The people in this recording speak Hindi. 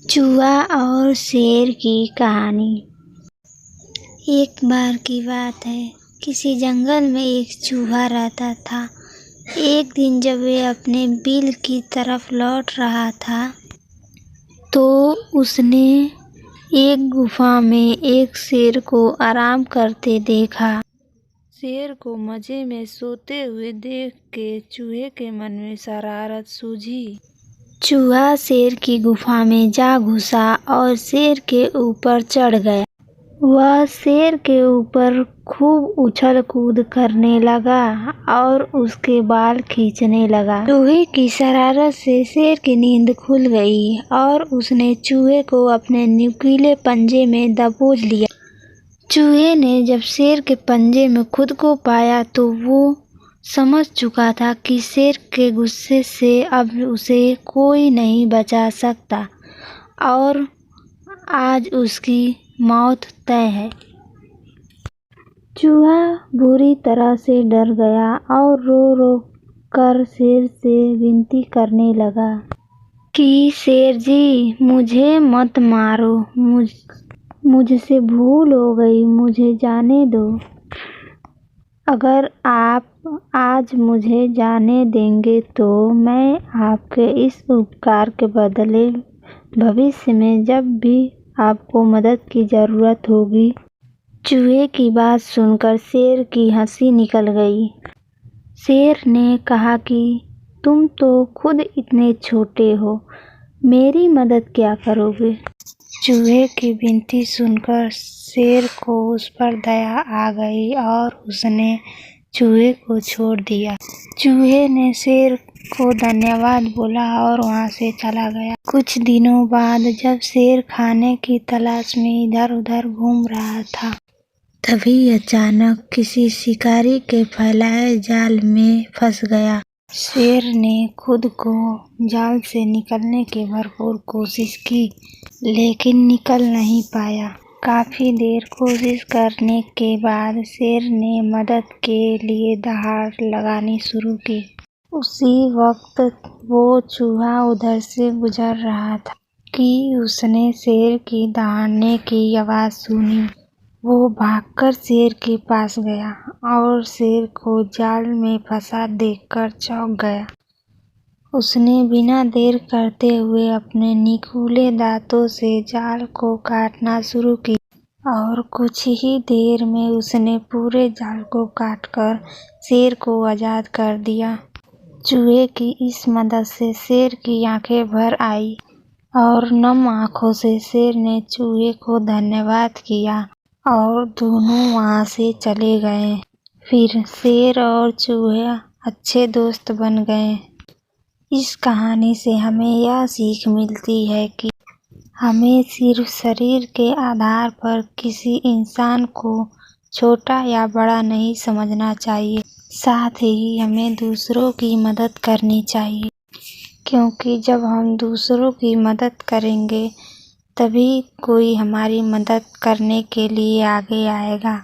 चूहा और शेर की कहानी। एक बार की बात है, किसी जंगल में एक चूहा रहता था। एक दिन जब वह अपने बिल की तरफ लौट रहा था तो उसने एक गुफा में एक शेर को आराम करते देखा। शेर को मजे में सोते हुए देख के चूहे के मन में शरारत सूझी। चूहा शेर की गुफा में जा घुसा और शेर के ऊपर चढ़ गया। वह शेर के ऊपर खूब उछल कूद करने लगा और उसके बाल खींचने लगा। चूहे की शरारत से शेर की नींद खुल गई और उसने चूहे को अपने नुकीले पंजे में दबोच लिया। चूहे ने जब शेर के पंजे में खुद को पाया तो वो समझ चुका था कि शेर के गुस्से से अब उसे कोई नहीं बचा सकता और आज उसकी मौत तय है। चूहा बुरी तरह से डर गया और रो रो कर शेर से विनती करने लगा कि शेर जी, मुझे मत मारो, मुझसे भूल हो गई, मुझे जाने दो। अगर आप आज मुझे जाने देंगे तो मैं आपके इस उपकार के बदले भविष्य में जब भी आपको मदद की ज़रूरत होगी। चूहे की बात सुनकर शेर की हंसी निकल गई। शेर ने कहा कि तुम तो खुद इतने छोटे हो, मेरी मदद क्या करोगे। चूहे की विनती सुनकर शेर को उस पर दया आ गई और उसने चूहे को छोड़ दिया। चूहे ने शेर को धन्यवाद बोला और वहां से चला गया। कुछ दिनों बाद जब शेर खाने की तलाश में इधर उधर घूम रहा था, तभी अचानक किसी शिकारी के फैलाए जाल में फंस गया। शेर ने खुद को जाल से निकलने की भरपूर कोशिश की, लेकिन निकल नहीं पाया। काफी देर कोशिश करने के बाद शेर ने मदद के लिए दहाड़ लगानी शुरू की। उसी वक्त वो चूहा उधर से गुजर रहा था कि उसने शेर की दहाड़ने की आवाज सुनी। वो भागकर शेर के पास गया और शेर को जाल में फंसा देखकर चौंक गया। उसने बिना देर करते हुए अपने नुकीले दांतों से जाल को काटना शुरू किया और कुछ ही देर में उसने पूरे जाल को काटकर शेर को आजाद कर दिया। चूहे की इस मदद से शेर की आंखें भर आई और नम आंखों से शेर ने चूहे को धन्यवाद किया और दोनों वहां से चले गए। फिर शेर और चूहा अच्छे दोस्त बन गए। इस कहानी से हमें यह सीख मिलती है कि हमें सिर्फ शरीर के आधार पर किसी इंसान को छोटा या बड़ा नहीं समझना चाहिए। साथ ही हमें दूसरों की मदद करनी चाहिए, क्योंकि जब हम दूसरों की मदद करेंगे तभी कोई हमारी मदद करने के लिए आगे आएगा।